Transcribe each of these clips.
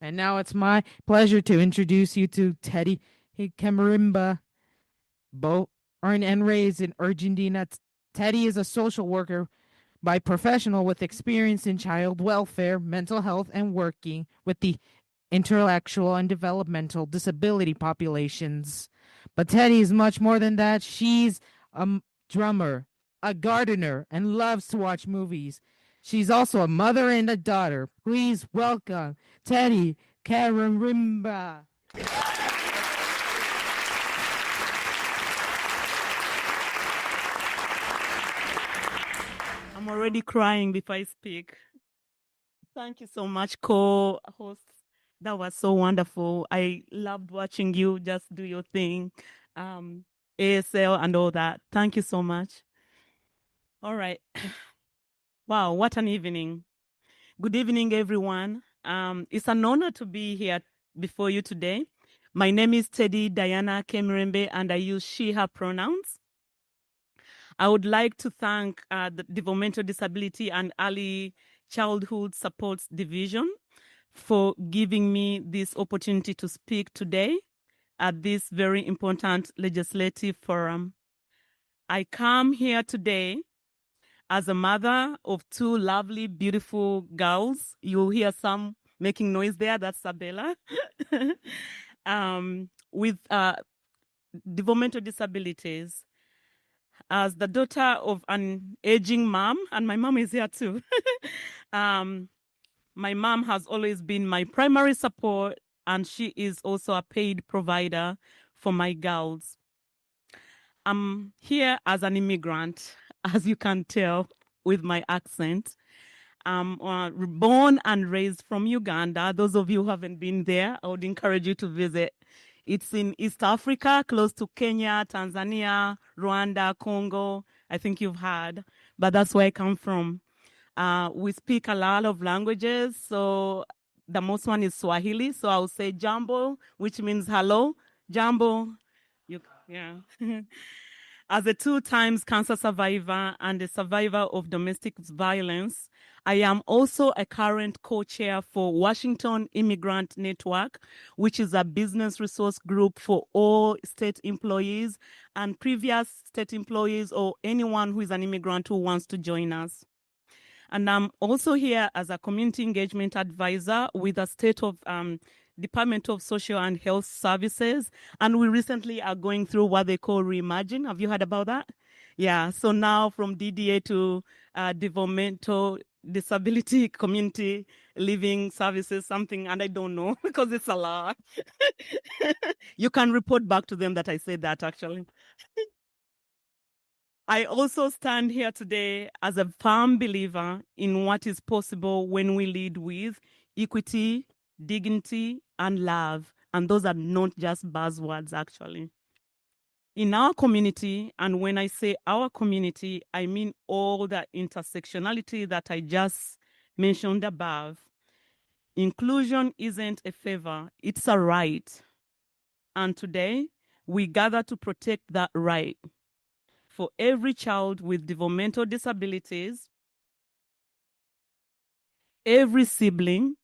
And now it's my pleasure to introduce you to Teddy Kemirembe, born and raised in Argentina. Teddy is a social worker by professional with experience in child welfare, mental health, and working with the intellectual and developmental disability populations. But Teddy is much more than that. She's a drummer, a gardener, and loves to watch movies. She's also a mother and a daughter. Please welcome Teddy Kemirembe. I'm already crying before I speak. Thank you so much, co-host. That was so wonderful. I loved watching you just do your thing, ASL and all that. Thank you so much. All right. Wow, what an evening. Good evening, everyone. It's an honor to be here before you today. My name is Teddy Diana Kemirembe, and I use she, her pronouns. I would like to thank the Developmental Disability and Early Childhood Supports Division for giving me this opportunity to speak today at this very important legislative forum. I come here today as a mother of two lovely, beautiful girls. You'll hear some making noise there. That's Sabella. With developmental disabilities. As the daughter of an aging mom, and my mom is here too. My mom has always been my primary support, and she is also a paid provider for my girls. I'm here as an immigrant, as you can tell with my accent. I'm born and raised from Uganda. Those of you who haven't been there, I would encourage you to visit. It's in East Africa, close to Kenya, Tanzania, Rwanda, Congo. I think you've heard, but that's where I come from. We speak a lot of languages. So the most one is Swahili. So I'll say jambo, which means hello. Jambo. Yeah. As a 2 times cancer survivor and a survivor of domestic violence, I am also a current co-chair for Washington Immigrant Network, which is a business resource group for all state employees and previous state employees or anyone who is an immigrant who wants to join us. And I'm also here as a community engagement advisor with the state of Department of Social and Health Services. And we recently are going through what they call Reimagine. Have you heard about that? Yeah, so now from DDA to Developmental Disability Community Living Services, something, and I don't know because it's a lot. You can report back to them that I said that actually. I also stand here today as a firm believer in what is possible when we lead with equity, dignity, and love. And those are not just buzzwords, actually. In our community, and when I say our community, I mean all the intersectionality that I just mentioned above. Inclusion isn't a favor, it's a right. And today, we gather to protect that right for every child with developmental disabilities, every sibling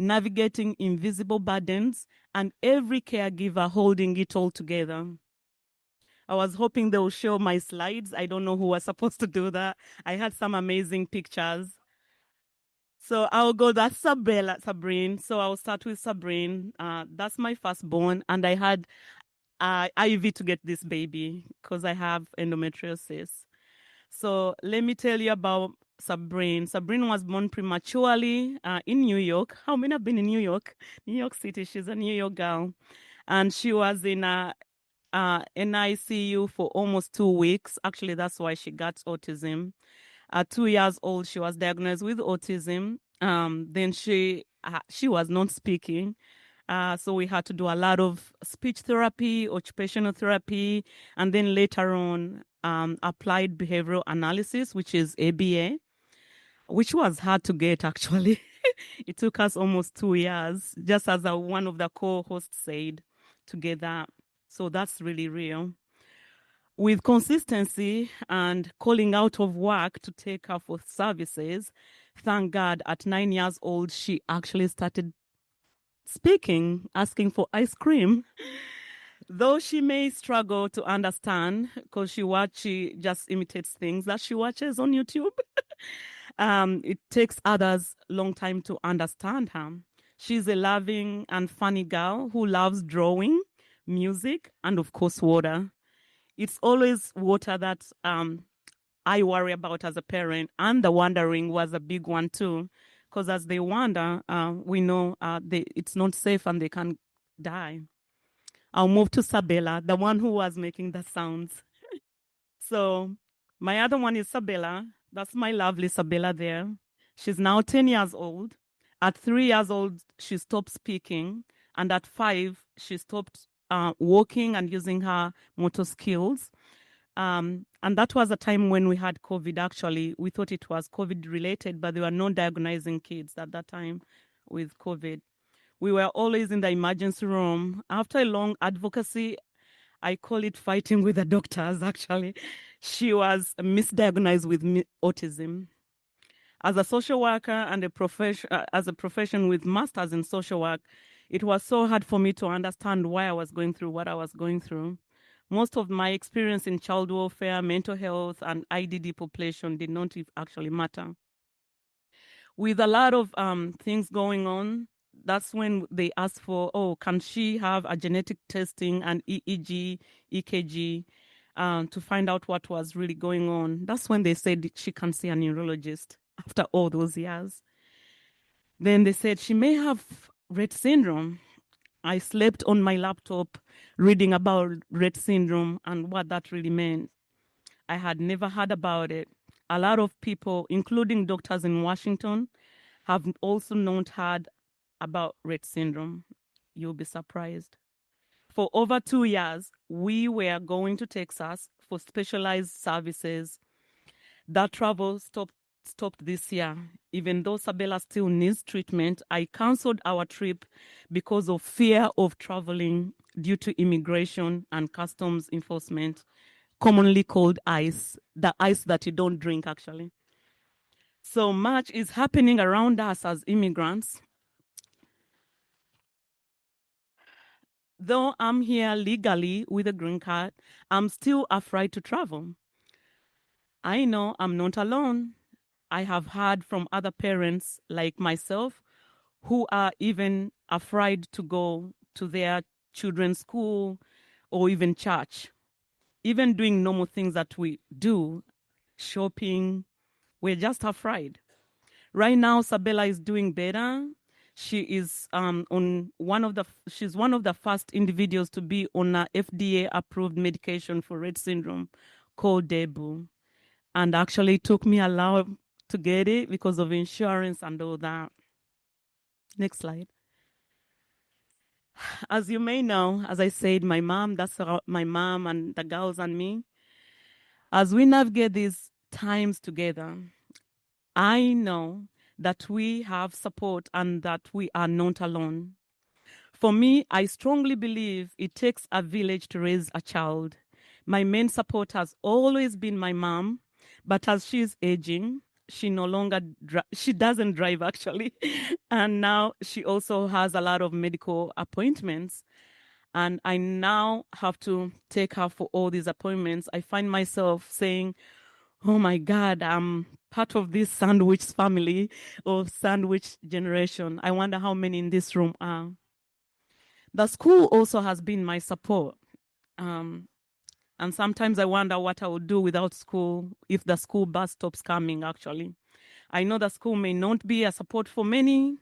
navigating invisible burdens, and every caregiver holding it all together. I was hoping they will show my slides. I don't know who was supposed to do that. I had some amazing pictures. So I'll go, that's Sabrine. So I'll start with Sabrine. That's my firstborn. And I had IV to get this baby because I have endometriosis. So let me tell you about Sabrine. Sabrine was born prematurely in New York. How many have been in New York? New York City. She's a New York girl. And she was in NICU for almost 2 weeks. Actually, that's why she got autism. At 2 years old, she was diagnosed with autism. Then she was not speaking. So we had to do a lot of speech therapy, occupational therapy, and then later on, applied behavioral analysis, which is ABA, which was hard to get, actually. It took us almost 2 years, just as one of the co-hosts said, to get that. So that's really real. With consistency and calling out of work to take her for services, thank God, at 9 years old, she actually started speaking, asking for ice cream. Though she may struggle to understand because she just imitates things that she watches on YouTube. It takes others long time to understand her. She's a loving and funny girl who loves drawing, music, and of course water. It's always water that I worry about as a parent, and the wandering was a big one too, because as they wander, we know it's not safe and they can die. I'll move to Sabella, the one who was making the sounds. So my other one is Sabella. That's my lovely Sabella there. She's now 10 years old. At 3 years old, she stopped speaking. And at 5, she stopped walking and using her motor skills. And that was a time when we had COVID, actually. We thought it was COVID related, but there were no diagnosing kids at that time with COVID. We were always in the emergency room. After a long advocacy, I call it fighting with the doctors, actually. She was misdiagnosed with autism. As a social worker and as a profession with masters in social work, it was so hard for me to understand why I was going through what I was going through. Most of my experience in child welfare, mental health, and IDD population did not actually matter. With a lot of things going on, that's when they asked for, oh, can she have a genetic testing and EEG, EKG to find out what was really going on. That's when they said she can see a neurologist after all those years. Then they said she may have Rett syndrome. I slept on my laptop reading about Rett syndrome and what that really meant. I had never heard about it. A lot of people, including doctors in Washington, have also not heard about Rett syndrome. You'll be surprised. For over 2 years, we were going to Texas for specialized services. That travel stopped this year. Even though Sabella still needs treatment, I canceled our trip because of fear of traveling due to immigration and customs enforcement, commonly called ICE, the ice that you don't drink, actually. So much is happening around us as immigrants. Though I'm here legally with a green card, I'm still afraid to travel. I know I'm not alone. I have heard from other parents like myself who are even afraid to go to their children's school or even church. Even doing normal things that we do, shopping, we're just afraid. Right now, Sabella is doing better. She is she's one of the first individuals to be on a FDA approved medication for Rett syndrome called Debu. And actually it took me a lot to get it because of insurance and all that. Next slide. As you may know, as I said, my mom and the girls and me, as we navigate these times together, I know that we have support and that we are not alone. For me, I strongly believe it takes a village to raise a child. My main support has always been my mom, but as she's aging, she no longer she doesn't drive actually, and now she also has a lot of medical appointments, and I now have to take her for all these appointments. I find myself saying, oh my God, I'm part of this sandwich family or sandwich generation. I wonder how many in this room are. The school also has been my support. And sometimes I wonder what I would do without school if the school bus stops coming, actually. I know the school may not be a support for many.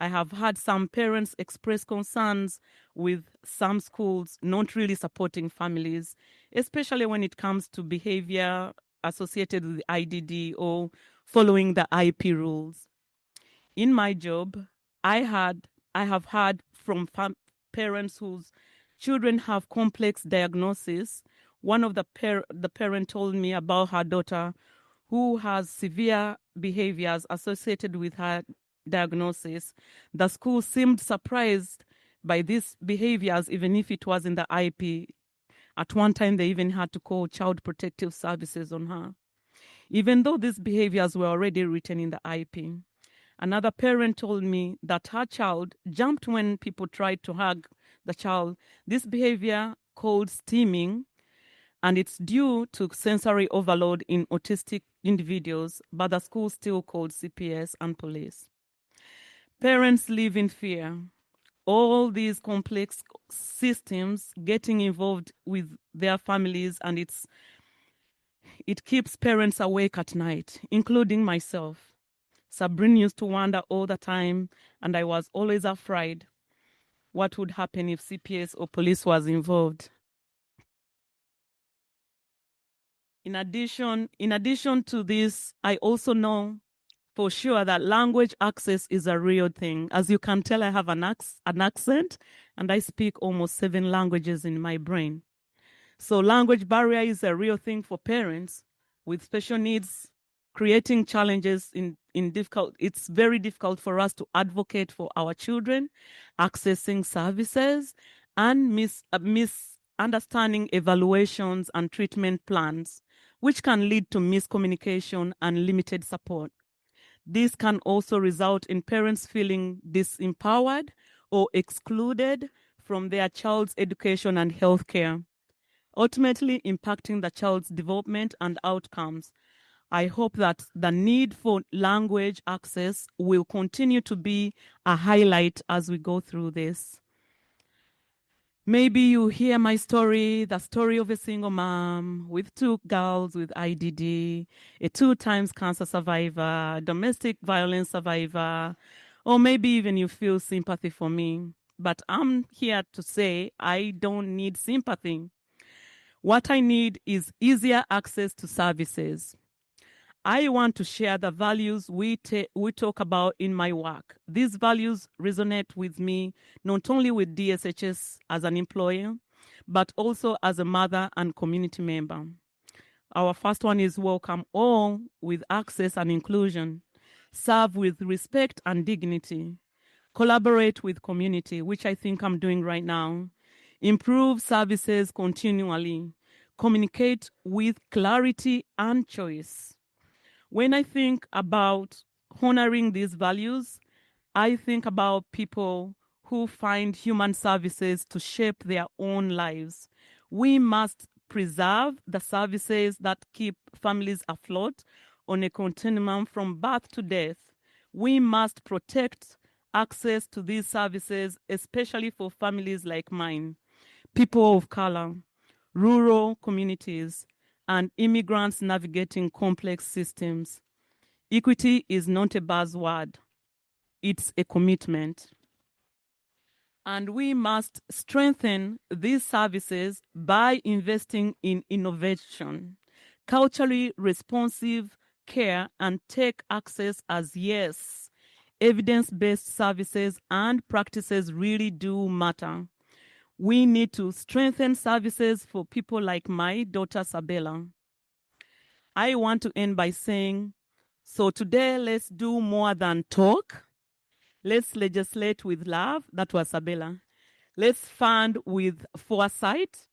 I have had some parents express concerns with some schools not really supporting families, especially when it comes to behavior associated with IDD or following the IP rules. In my job, I have heard from parents whose children have complex diagnosis. One of the parent told me about her daughter who has severe behaviors associated with her diagnosis. The school seemed surprised by these behaviors, even if it was in the IP. At one time, they even had to call Child Protective Services on her, even though these behaviors were already written in the IP. Another parent told me that her child jumped when people tried to hug the child. This behavior called steaming, and it's due to sensory overload in autistic individuals, but the school still called CPS and police. Parents live in fear. All these complex systems getting involved with their families, and it keeps parents awake at night, including myself. Sabrine used to wonder all the time, and I was always afraid what would happen if CPS or police was involved. In addition to this, I also know for sure that language access is a real thing. As you can tell, I have an accent, and I speak almost 7 languages in my brain. So language barrier is a real thing for parents with special needs, creating challenges in difficult. It's very difficult for us to advocate for our children, accessing services, and misunderstanding evaluations and treatment plans, which can lead to miscommunication and limited support. This can also result in parents feeling disempowered or excluded from their child's education and healthcare, ultimately impacting the child's development and outcomes. I hope that the need for language access will continue to be a highlight as we go through this. Maybe you hear my story, the story of a single mom with 2 girls with IDD, a 2 times cancer survivor, domestic violence survivor, or maybe even you feel sympathy for me. But I'm here to say I don't need sympathy. What I need is easier access to services. I want to share the values we talk about in my work. These values resonate with me, not only with DSHS as an employer, but also as a mother and community member. Our first one is welcome all with access and inclusion, serve with respect and dignity, collaborate with community, which I think I'm doing right now, improve services continually, communicate with clarity and choice. When I think about honoring these values, I think about people who find human services to shape their own lives. We must preserve the services that keep families afloat on a continuum from birth to death. We must protect access to these services, especially for families like mine, people of color, rural communities, and immigrants navigating complex systems. Equity is not a buzzword, it's a commitment. And we must strengthen these services by investing in innovation, culturally responsive care, and tech access as yes. Evidence-based services and practices really do matter. We need to strengthen services for people like my daughter Sabella. I want to end by saying, so today let's do more than talk. Let's legislate with love. That was Sabella. Let's fund with foresight.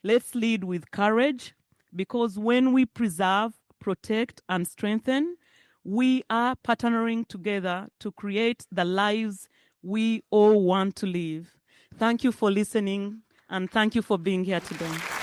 Let's lead with courage, because when we preserve, protect, and strengthen, we are partnering together to create the lives we all want to live. Thank you for listening, and thank you for being here today.